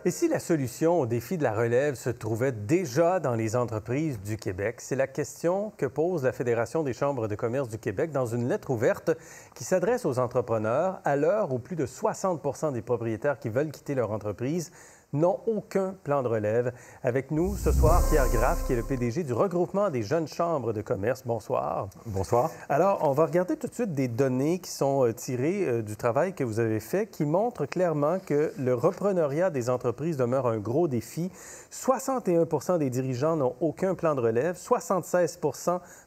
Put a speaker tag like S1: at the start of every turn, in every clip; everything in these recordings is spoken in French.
S1: Et si la solution au défi de la relève se trouvait déjà dans les entreprises du Québec? C'est la question que pose la Fédération des chambres de commerce du Québec dans une lettre ouverte qui s'adresse aux entrepreneurs à l'heure où plus de 60 des propriétaires qui veulent quitter leur entreprise n'ont aucun plan de relève. Avec nous ce soir, Pierre Graff, qui est le PDG du regroupement des jeunes chambres de commerce. Bonsoir.
S2: Bonsoir.
S1: Alors, on va regarder tout de suite des données qui sont tirées du travail que vous avez fait, qui montrent clairement que le repreneuriat des entreprises demeure un gros défi. 61 des dirigeants n'ont aucun plan de relève, 76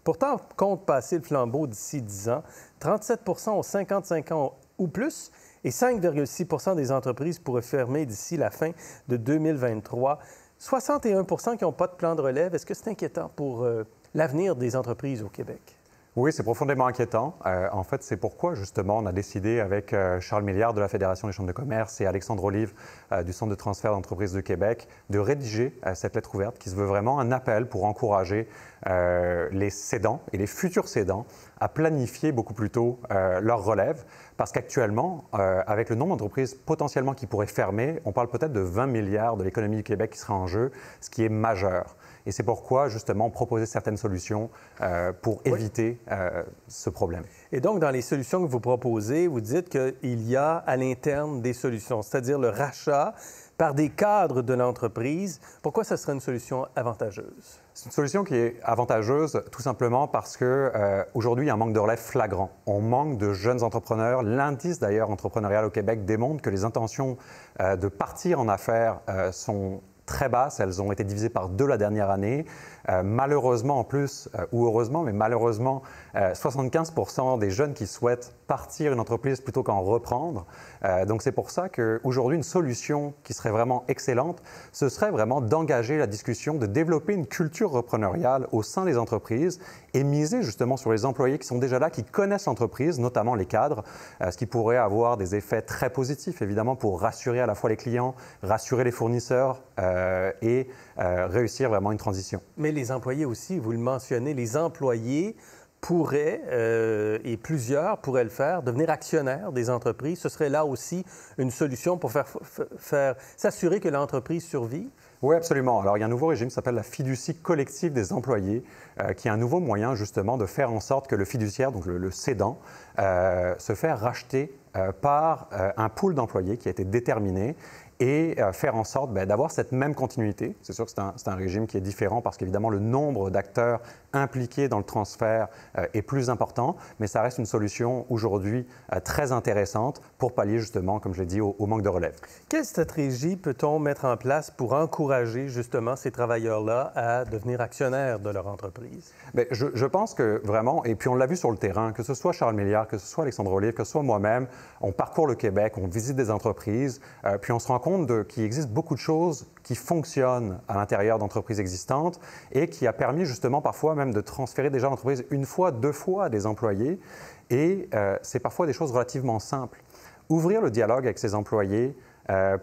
S1: pourtant comptent passer le flambeau d'ici 10 ans, 37 ont 55 ans ou plus, et 5,6 des entreprises pourraient fermer d'ici la fin de 2023. 61 qui n'ont pas de plan de relève. Est-ce que c'est inquiétant pour l'avenir des entreprises au Québec?
S2: Oui, c'est profondément inquiétant. En fait, c'est pourquoi, justement, on a décidé avec Charles Milliard de la Fédération des chambres de commerce et Alexandre Olive du Centre de transfert d'entreprises de Québec de rédiger cette lettre ouverte qui se veut vraiment un appel pour encourager les cédants et les futurs cédants à planifier beaucoup plus tôt leur relève. Parce qu'actuellement, avec le nombre d'entreprises potentiellement qui pourraient fermer, on parle peut-être de 20 milliards de l'économie du Québec qui sera en jeu, ce qui est majeur. Et c'est pourquoi, justement, proposer certaines solutions pour éviter ce problème.
S1: Et donc, dans les solutions que vous proposez, vous dites qu'il y a à l'interne des solutions, c'est-à-dire le rachat par des cadres de l'entreprise. Pourquoi ce serait une solution avantageuse?
S2: C'est une solution qui est avantageuse tout simplement parce qu'aujourd'hui, il y a un manque de relève flagrant. On manque de jeunes entrepreneurs. L'indice d'ailleurs entrepreneurial au Québec démontre que les intentions de partir en affaires sont très basses. Elles ont été divisées par 2 la dernière année. Malheureusement, en plus, ou heureusement, mais malheureusement, 75 des jeunes qui souhaitent partir une entreprise plutôt qu'en reprendre. Donc, c'est pour ça qu'aujourd'hui, une solution qui serait vraiment excellente, ce serait vraiment d'engager la discussion, de développer une culture repreneuriale au sein des entreprises et miser justement sur les employés qui sont déjà là, qui connaissent l'entreprise, notamment les cadres, ce qui pourrait avoir des effets très positifs, évidemment, pour rassurer à la fois les clients, rassurer les fournisseurs et réussir vraiment une transition.
S1: Mais les employés aussi, vous le mentionnez, les employés pourraient, et plusieurs pourraient le faire, devenir actionnaires des entreprises. Ce serait là aussi une solution pour s'assurer que l'entreprise survive?
S2: Oui, absolument. Alors, il y a un nouveau régime qui s'appelle la fiducie collective des employés, qui est un nouveau moyen justement de faire en sorte que le fiduciaire, donc le cédant, se fait racheter par un pool d'employés qui a été déterminé et faire en sorte d'avoir cette même continuité. C'est sûr que c'est un régime qui est différent parce qu'évidemment, le nombre d'acteurs impliqués dans le transfert est plus important, mais ça reste une solution aujourd'hui très intéressante pour pallier justement, comme je l'ai dit, au manque de relève.
S1: Quelle stratégie peut-on mettre en place pour encourager justement ces travailleurs-là à devenir actionnaires de leur entreprise?
S2: Bien, je pense que vraiment, et puis on l'a vu sur le terrain, que ce soit Charles Milliard, que ce soit Alexandre Olive, que ce soit moi-même, on parcourt le Québec, on visite des entreprises, puis on se rend compte qu'il existe beaucoup de choses qui fonctionnent à l'intérieur d'entreprises existantes et qui a permis justement parfois même de transférer déjà l'entreprise 1 fois, 2 fois des employés. Et c'est parfois des choses relativement simples. Ouvrir le dialogue avec ses employés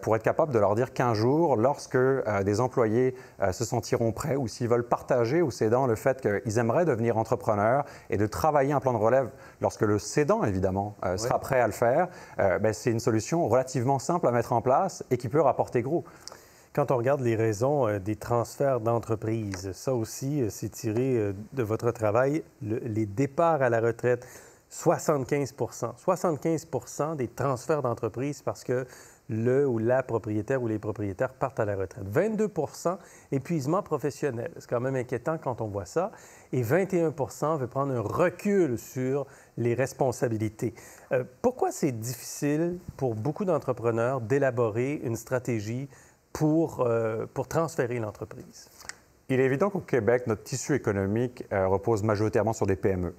S2: pour être capable de leur dire qu'un jour, lorsque des employés se sentiront prêts ou s'ils veulent partager au cédant le fait qu'ils aimeraient devenir entrepreneurs et de travailler un plan de relève lorsque le cédant, évidemment, sera prêt à le faire, c'est une solution relativement simple à mettre en place et qui peut rapporter gros.
S1: Quand on regarde les raisons des transferts d'entreprises, ça aussi, c'est tiré de votre travail, les départs à la retraite, 75 des transferts d'entreprises parce que le ou la propriétaire ou les propriétaires partent à la retraite. 22 épuisement professionnel. C'est quand même inquiétant quand on voit ça. Et 21 veut prendre un recul sur les responsabilités. Pourquoi c'est difficile pour beaucoup d'entrepreneurs d'élaborer une stratégie pour transférer l'entreprise?
S2: Il est évident qu'au Québec, notre tissu économique repose majoritairement sur des PME.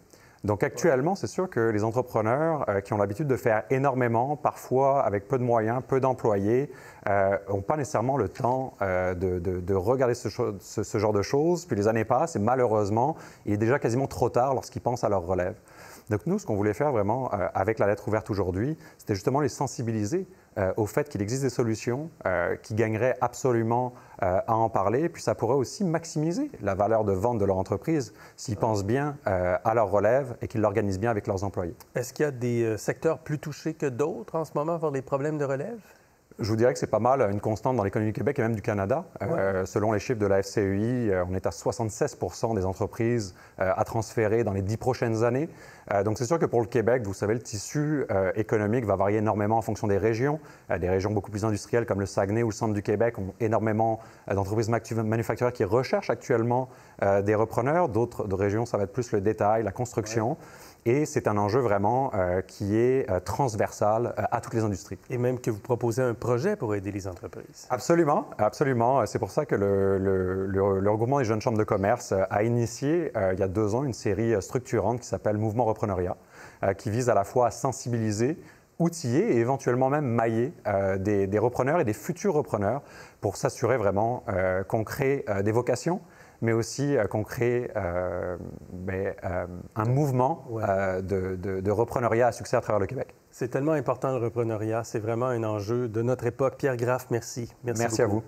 S2: Donc actuellement, c'est sûr que les entrepreneurs qui ont l'habitude de faire énormément, parfois avec peu de moyens, peu d'employés, n'ont pas nécessairement le temps de regarder ce genre de choses. Puis les années passent et malheureusement, il est déjà quasiment trop tard lorsqu'ils pensent à leur relève. Donc nous, ce qu'on voulait faire vraiment avec la lettre ouverte aujourd'hui, c'était justement les sensibiliser au fait qu'il existe des solutions qui gagneraient absolument à en parler. Puis ça pourrait aussi maximiser la valeur de vente de leur entreprise s'ils pensent bien à leur relève et qu'ils l'organisent bien avec leurs employés.
S1: Est-ce qu'il y a des secteurs plus touchés que d'autres en ce moment par les problèmes de relève?
S2: Je vous dirais que c'est pas mal une constante dans l'économie du Québec et même du Canada. Selon les chiffres de la FCEI, on est à 76% des entreprises à transférer dans les 10 prochaines années. Donc c'est sûr que pour le Québec, vous savez, le tissu économique va varier énormément en fonction des régions. Des régions beaucoup plus industrielles comme le Saguenay ou le centre du Québec ont énormément d'entreprises manufacturières qui recherchent actuellement des repreneurs. D'autres régions, ça va être plus le détail, la construction. Et c'est un enjeu vraiment qui est transversal à toutes les industries.
S1: Et même que vous proposez un projet pour aider les entreprises.
S2: Absolument, absolument. C'est pour ça que le regroupement des jeunes chambres de commerce a initié il y a 2 ans une série structurante qui s'appelle Mouvement Repreneuriat, qui vise à la fois à sensibiliser, outiller et éventuellement même mailler des repreneurs et des futurs repreneurs pour s'assurer vraiment qu'on crée des vocations, mais aussi qu'on crée un mouvement de repreneuriat à succès à travers le Québec.
S1: C'est tellement important le repreneuriat, c'est vraiment un enjeu de notre époque. Pierre Graff, merci.
S2: Merci beaucoup. À vous.